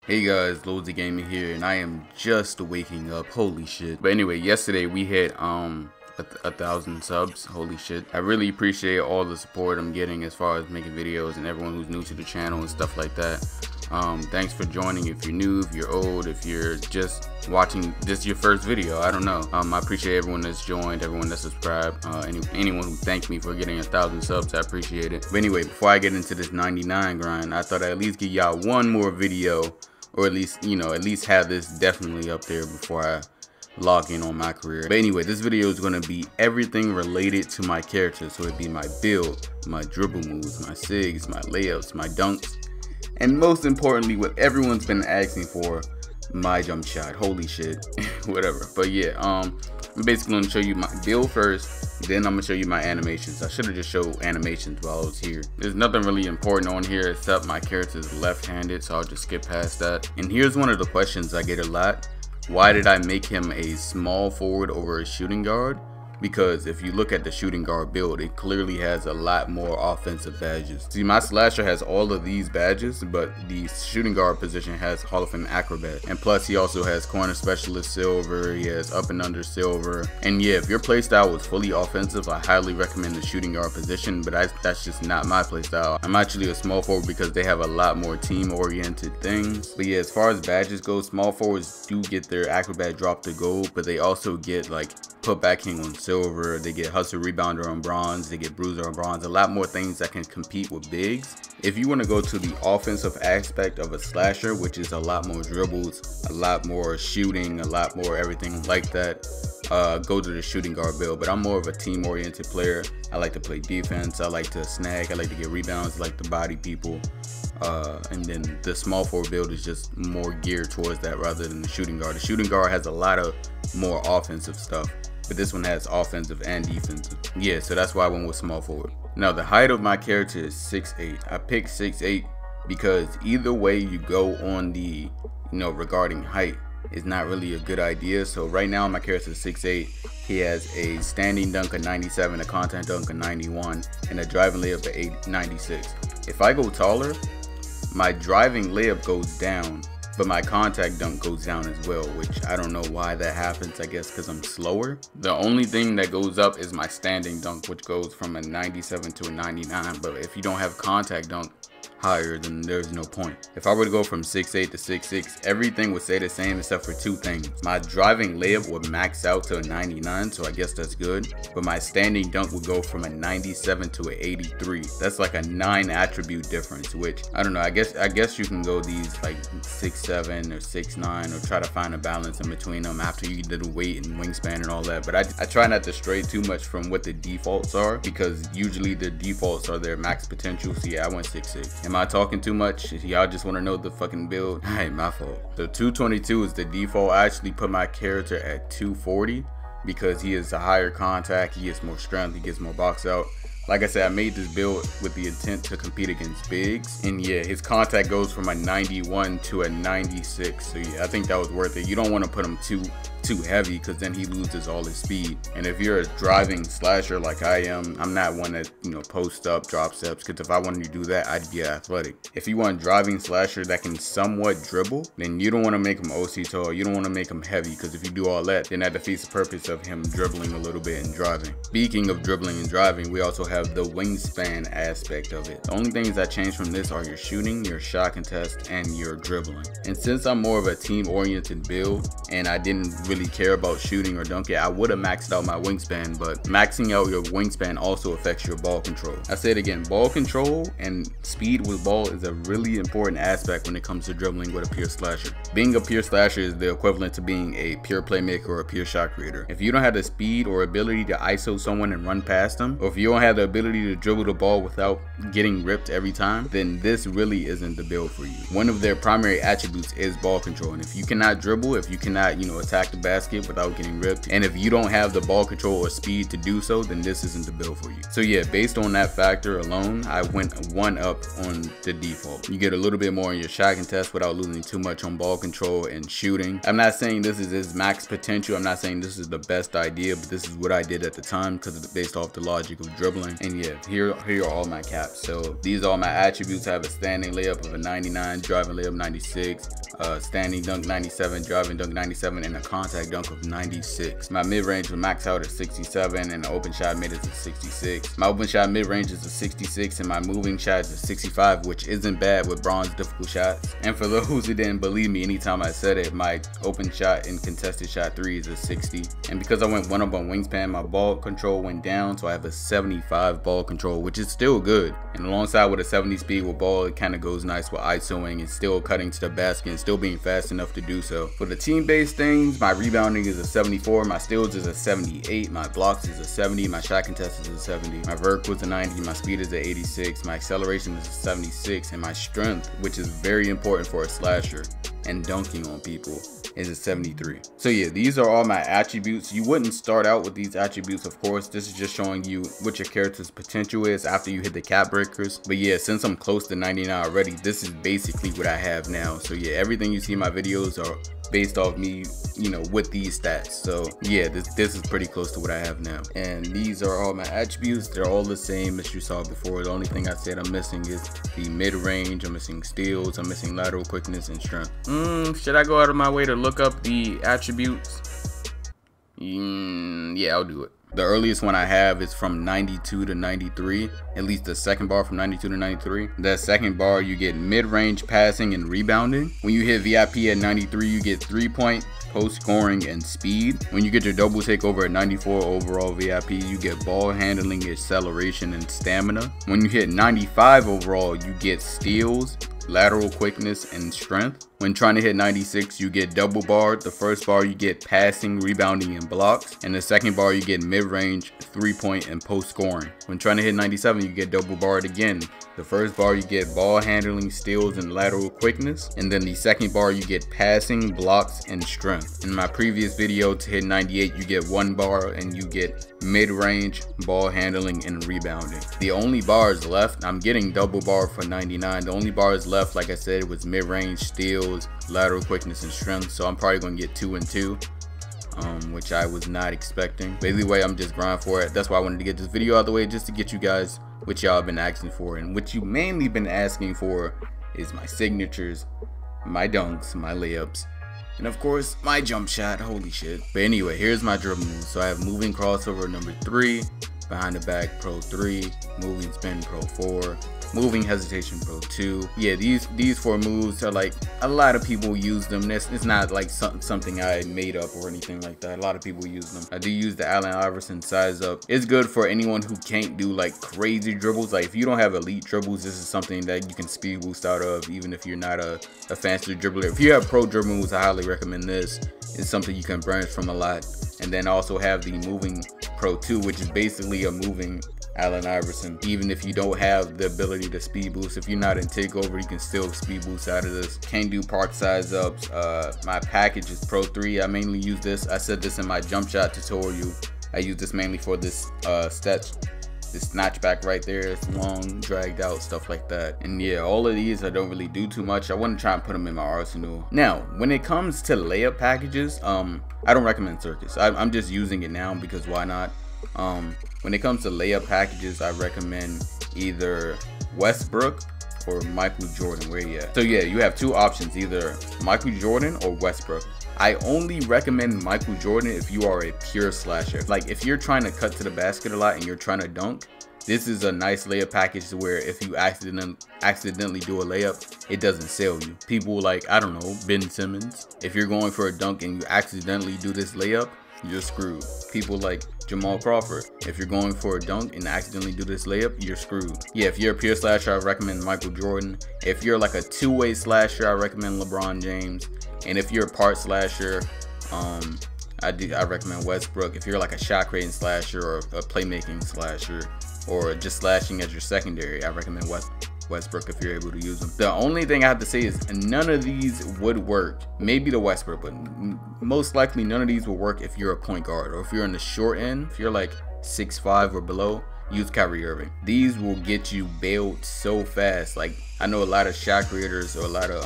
Hey guys, LozerGaming here, and I am just waking up. Holy shit! But anyway, yesterday we hit a 1,000 subs. Holy shit! I really appreciate all the support I'm getting as far as making videos and everyone who's new to the channel and stuff like that. Thanks for joining. If you're new, if you're old, if you're just watching, this is your first video, I don't know. I appreciate everyone that's joined, everyone that's subscribed, anyone who thanked me for getting 1,000 subs. I appreciate it. But anyway, before I get into this 99 grind, I thought I'd at least give y'all one more video. Or at least, at least have this definitely up there before I log in on my career. But anyway, this video is going to be everything related to my character. So it'd be my build, my dribble moves, my sigs, my layups, my dunks, and most importantly, what everyone's been asking for, my jump shot. Holy shit. Whatever. But yeah, I'm basically going to show you my build first. Then I'm going to show you my animations. I should have just showed animations while I was here. There's nothing really important on here except my character is left-handed, so I'll just skip past that. And here's one of the questions I get a lot. Why did I make him a small forward over a shooting guard? Because if you look at the shooting guard build, it clearly has a lot more offensive badges. See, my slasher has all of these badges, but the shooting guard position has Hall of Fame acrobat. And plus, he also has corner specialist silver, he has up and under silver. And yeah, if your playstyle was fully offensive, I highly recommend the shooting guard position, but that's just not my playstyle. I'm actually a small forward because they have a lot more team-oriented things. But yeah, as far as badges go, small forwards do get their acrobat drop to gold, but they also get like putback king on silver, they get hustle rebounder on bronze, they get bruiser on bronze, a lot more things that can compete with bigs. If you want to go to the offensive aspect of a slasher, which is a lot more dribbles, a lot more shooting, a lot more everything like that, go to the shooting guard build. But I'm more of a team oriented player. I like to play defense, I like to snag, I like to get rebounds, I like to body people. And then the small forward build is just more geared towards that rather than the shooting guard. The shooting guard has a lot of more offensive stuff, but this one has offensive and defensive. Yeah, so that's why I went with small forward. Now the height of my character is 6'8". I picked 6'8" because either way you go on the, regarding height is not really a good idea. So right now my character is 6'8". He has a standing dunk of 97, a contact dunk of 91, and a driving layup of 96. If I go taller, my driving layup goes down, but my contact dunk goes down as well, which I don't know why that happens. I guess because I'm slower. The only thing that goes up is my standing dunk, which goes from a 97 to a 99. But if you don't have contact dunk higher, then there's no point. If I were to go from 6'8 to 6'6, everything would stay the same except for two things. My driving layup would max out to a 99, so I guess that's good. But my standing dunk would go from a 97 to an 83. That's like a 9 attribute difference, which I don't know. I guess you can go these like 6'7 or 6'9 or try to find a balance in between them after you did the weight and wingspan and all that. But I try not to stray too much from what the defaults are, because usually the defaults are their max potential. So yeah, I went 6'6". Am I talking too much? Y'all just want to know the fucking build? Alright, my fault. The 222 is the default. I actually put my character at 240 because he is a higher contact, he gets more strength, he gets more box out. Like I said, I made this build with the intent to compete against bigs, and yeah, his contact goes from a 91 to a 96. So yeah, I think that was worth it. You don't want to put him too heavy because then he loses all his speed. And if you're a driving slasher like I am, I'm not one that post up, drop steps, because if I wanted to do that, I'd be athletic. If you want a driving slasher that can somewhat dribble, then you don't want to make him OC tall, you don't want to make him heavy, because if you do all that, then that defeats the purpose of him dribbling a little bit and driving. Speaking of dribbling and driving, we also have the wingspan aspect of it. The only things that change from this are your shooting, your shot contest, and your dribbling. And since I'm more of a team oriented build and I didn't really care about shooting or dunking, I would have maxed out my wingspan, but maxing out your wingspan also affects your ball control. I say it again, ball control and speed with ball is a really important aspect when it comes to dribbling with a pure slasher. Being a pure slasher is the equivalent to being a pure playmaker or a pure shot creator. If you don't have the speed or ability to ISO someone and run past them, or if you don't have the ability to dribble the ball without getting ripped every time, then this really isn't the build for you. One of their primary attributes is ball control, and if you cannot dribble, if you cannot attack the basket without getting ripped. And if you don't have the ball control or speed to do so, then this isn't the build for you. So yeah, based on that factor alone, I went 1 up on the default. You get a little bit more in your shot contest without losing too much on ball control and shooting. I'm not saying this is his max potential. I'm not saying this is the best idea, but this is what I did at the time because it's based off the logic of dribbling. And yeah, here are all my caps. So these are all my attributes. I have a standing layup of a 99, driving layup 96, standing dunk 97, driving dunk 97, and a contact dunk of 96. My mid-range will max out at 67, and the open shot mid is a 66. My open shot mid-range is a 66, and my moving shot is a 65, which isn't bad with bronze difficult shots. And for those who didn't believe me anytime I said it, my open shot and contested shot 3 is a 60. And because I went 1 up on wingspan, my ball control went down, so I have a 75 ball control, which is still good. And alongside with a 70 speed with ball, it kind of goes nice with isoing and still cutting to the basket and still being fast enough to do so. For the team-based things, my rebounding is a 74, my steals is a 78, my blocks is a 70, my shot contest is a 70, my vert was a 90, my speed is a 86, my acceleration is a 76, and my strength, which is very important for a slasher and dunking on people, is a 73. So yeah, these are all my attributes. You wouldn't start out with these attributes, of course. This is just showing you what your character's potential is after you hit the cap breakers. But yeah, since I'm close to 99 already, this is basically what I have now. So yeah, everything you see in my videos are based off me, you know, with these stats. So yeah, this is pretty close to what I have now. And these are all my attributes. They're all the same as you saw before. The only thing I said I'm missing is the mid-range. I'm missing steals, I'm missing lateral quickness and strength. Should I go out of my way to look up the attributes? Yeah, I'll do it. The earliest one I have is from 92 to 93, at least the second bar from 92 to 93. That second bar, you get mid-range passing and rebounding. When you hit VIP at 93, you get 3-point, post scoring, and speed. When you get your double takeover at 94 overall VIP, you get ball handling, acceleration, and stamina. When you hit 95 overall, you get steals, lateral quickness, and strength. When trying to hit 96, you get double barred. The first bar you get passing, rebounding, and blocks. And the second bar you get mid-range, 3-point, and post scoring. When trying to hit 97, you get double barred again. The first bar you get ball handling, steals, and lateral quickness. And then the second bar you get passing, blocks, and strength. In my previous video, to hit 98, you get 1 bar and you get mid-range, ball handling, and rebounding. The only bars left, I'm getting double bar for 99. The only bars left, like I said, was mid-range, steals, lateral quickness, and strength. So I'm probably gonna get 2 and 2, which I was not expecting. But either way, I'm just grinding for it. That's why I wanted to get this video out of the way, just to get you guys what y'all have been asking for. And what you mainly been asking for is my signatures, my dunks, my layups, and of course my jump shot. Holy shit. But anyway, here's my dribble moves. So I have moving crossover number 3, behind the back pro 3, moving spin pro 4, moving hesitation pro 2. Yeah, these 4 moves are like, a lot of people use them. It's not like something I made up or anything like that. A lot of people use them. I do use the Allen Iverson size up. It's good for anyone who can't do like crazy dribbles. Like if you don't have elite dribbles, this is something that you can speed boost out of, even if you're not a faster dribbler. If you have pro dribble moves, I highly recommend this. It's something you can branch from a lot. And then also have the moving pro 2, which is basically a moving Allen Iverson. Even if you don't have the ability to speed boost, if you're not in takeover, you can still speed boost out of this. Can't do park size ups. My package is pro 3. I mainly use this. I said this in my jump shot tutorial. I use this mainly for this this snatchback right there. It's long, dragged out, stuff like that. And yeah, all of these I don't really do too much. I want to try and put them in my arsenal. Now, when it comes to layup packages, I don't recommend Circus. I'm just using it now because why not? When it comes to layup packages, I recommend either Westbrook or Michael Jordan. Where you at? So yeah, you have 2 options, either Michael Jordan or Westbrook. I only recommend Michael Jordan if you are a pure slasher. Like if you're trying to cut to the basket a lot and you're trying to dunk, this is a nice layup package where if you accidentally do a layup, it doesn't sell you. People like, I don't know, Ben Simmons. If you're going for a dunk and you accidentally do this layup, you're screwed. People like Jamal Crawford. If you're going for a dunk and accidentally do this layup, you're screwed. Yeah, if you're a pure slasher, I recommend Michael Jordan. If you're like a 2-way slasher, I recommend LeBron James. And if you're a part slasher, I recommend Westbrook. If you're like a shot creating slasher or a playmaking slasher, or just slashing as your secondary, I recommend Westbrook if you're able to use them. The only thing I have to say is none of these would work. Maybe the Westbrook, but most likely none of these will work if you're a point guard or if you're in the short end. If you're like 6'5" or below, use Kyrie Irving. These will get you bailed so fast. Like, I know a lot of shot creators or a lot of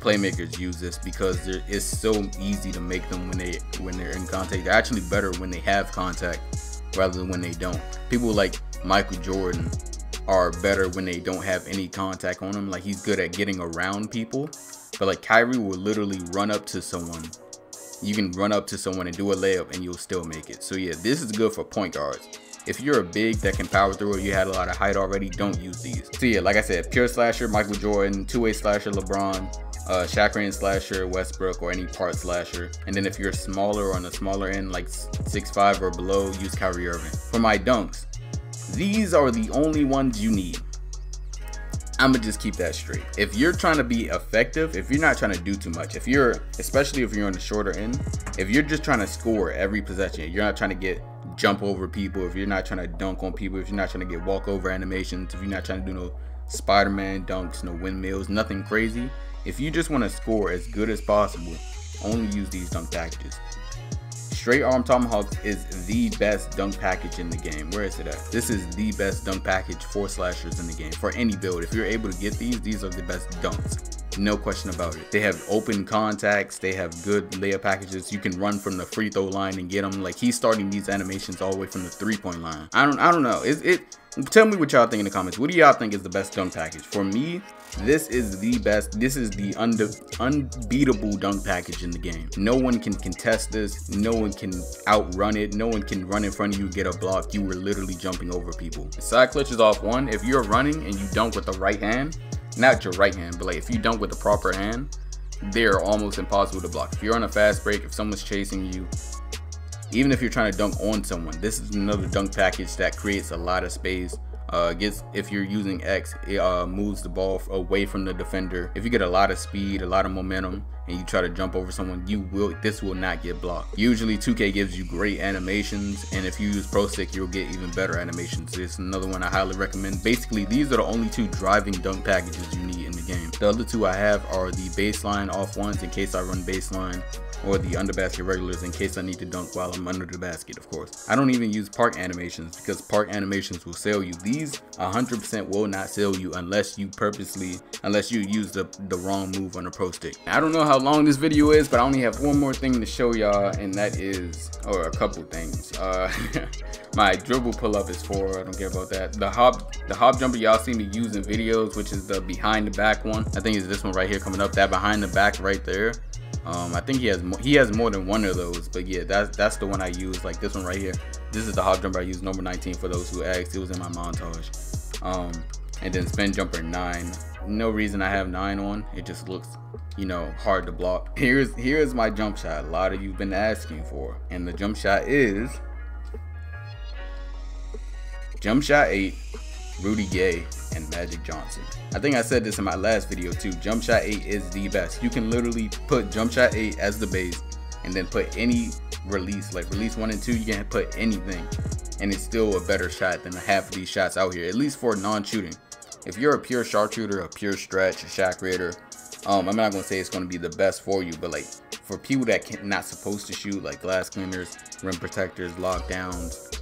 playmakers use this because it's so easy to make them when they're in contact. They're actually better when they have contact rather than when they don't. People like Michael Jordan are better when they don't have any contact on them. Like, he's good at getting around people, but like Kyrie will literally run up to someone. You can run up to someone and do a layup and you'll still make it. So yeah, this is good for point guards. If you're a big that can power through or you had a lot of height already, don't use these. So yeah, like I said, pure slasher Michael Jordan, two-way slasher LeBron, shot creating slasher Westbrook, or any part slasher. And then if you're smaller or on the smaller end, like 6'5" or below, use Kyrie Irving. For my dunks, these are the only ones you need. I'ma just keep that straight. If you're trying to be effective, if you're not trying to do too much, especially if you're on the shorter end, if you're just trying to score every possession, you're not trying to jump over people, if you're not trying to dunk on people, if you're not trying to get walkover animations, if you're not trying to do no Spider-Man dunks, no windmills, nothing crazy. If you just want to score as good as possible, only use these dunk packages. Straight arm tomahawks is the best dunk package in the game. Where is it at? This is the best dunk package for slashers in the game. For any build, if you're able to get these are the best dunks. No question about it. They have open contacts. They have good layup packages. You can run from the free throw line and get them. Like, he's starting these animations all the way from the 3-point line. I don't know. Tell me what y'all think in the comments. What do y'all think is the best dunk package? For me, this is the best. This is the unbeatable dunk package in the game. No one can contest this. No one can outrun it. No one can run in front of you, get a block. You were literally jumping over people. Side clutch is off one. If you're running and you dunk with the right hand, not your right hand, but like if you dunk with the proper hand, they're almost impossible to block. If you're on a fast break, if someone's chasing you, even if you're trying to dunk on someone, this is another dunk package that creates a lot of space. If you're using X, it moves the ball away from the defender. If you get a lot of speed, a lot of momentum, and you try to jump over someone, this will not get blocked. Usually 2K gives you great animations, and if you use Pro Stick, you'll get even better animations. This is another one I highly recommend. Basically, these are the only two driving dunk packages you need in the game. The other two I have are the baseline off ones in case I run baseline, or the under basket regulars in case I need to dunk while I'm under the basket, of course. I don't even use park animations because park animations will sell you. These 100% will not sell you unless you use the wrong move on the Pro Stick. I don't know how long this video is, but I only have one more thing to show y'all, and that is, or a couple things. My dribble pull up is 4, I don't care about that. The hop jumper y'all see me use in videos, which is the behind the back one. I think it's this one right here coming up, that behind the back right there. I think he has more than one of those, but yeah, that's the one I use. Like this one right here, this is the hop jumper I use, number 19 for those who asked. It was in my montage. And then spin jumper 9. No reason I have 9 on, it just looks, you know, hard to block. Here's my jump shot, a lot of you've been asking for, and the jump shot is Jumpshot 8, Rudy Gay, and Magic Johnson. I think I said this in my last video too. Jumpshot 8 is the best. You can literally put Jumpshot 8 as the base and then put any release, like release 1 and 2, you can put anything and it's still a better shot than half of these shots out here, at least for non-shooting. If you're a pure sharpshooter, a pure stretch, a shot creator, I'm not gonna say it's gonna be the best for you, but like for people that not supposed to shoot, like glass cleaners, rim protectors, lockdowns,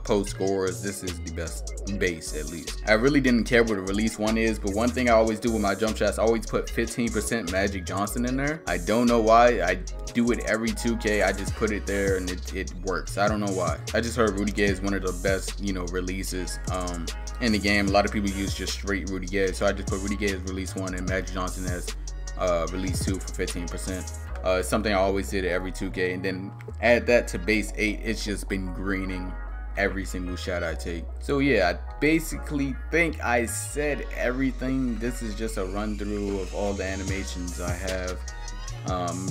post scorers, this is the best base. At least I really didn't care what the release 1 is, but one thing I always do with my jump shots, I always put 15% Magic Johnson in there. I don't know why. I do it every 2K. I just put it there and it works. I don't know why. I just heard Rudy Gay is one of the best, you know, releases in the game. A lot of people use just straight Rudy Gay, so I just put Rudy Gay as release 1 and Magic Johnson as release 2 for 15%. It's something I always did every 2K, and then add that to base 8. It's just been greening every single shot I take. So yeah, I basically think I said everything. This is just a run through of all the animations I have.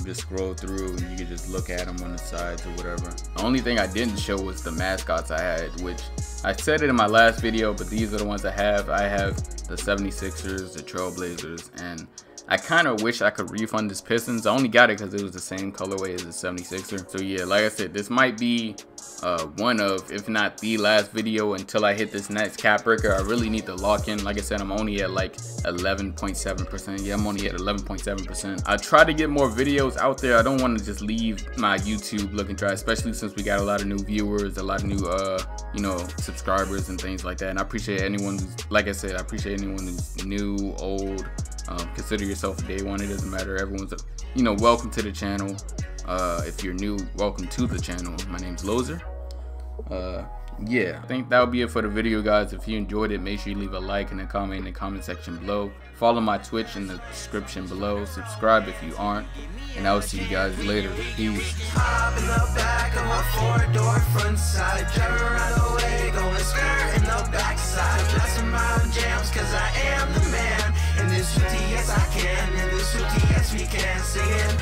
Just scroll through and you can just look at them on the sides or whatever. The only thing I didn't show was the mascots I had, which I said it in my last video, but these are the ones I have. I have the 76ers, the Trailblazers, and I kind of wish I could refund this Pistons. I only got it because it was the same colorway as the 76er. So yeah, like I said, this might be one of, if not the last video until I hit this next cap breaker. I really need to lock in. Like I said, I'm only at like 11.7%. Yeah, I'm only at 11.7%. I try to get more videos out there. I don't want to just leave my YouTube looking dry, especially since we got a lot of new viewers, a lot of new you know, subscribers and things like that. And I appreciate anyone who's, like I said, I appreciate anyone who's new, old. Consider yourself a day one. It doesn't matter. Everyone's, you know, welcome to the channel. If you're new, welcome to the channel. My name's Lozer. Yeah, I think that'll be it for the video, guys. If you enjoyed it, make sure you leave a like and a comment in the comment section below. Follow my Twitch in the description below. Subscribe if you aren't, and I will see you guys later. Peace. Hop in the back of my 4-door front side, drive around the way, going skirt in the backside, blasting my own jams, cause I am the man. In this city, yes I can. In this city, yes we can. Singing.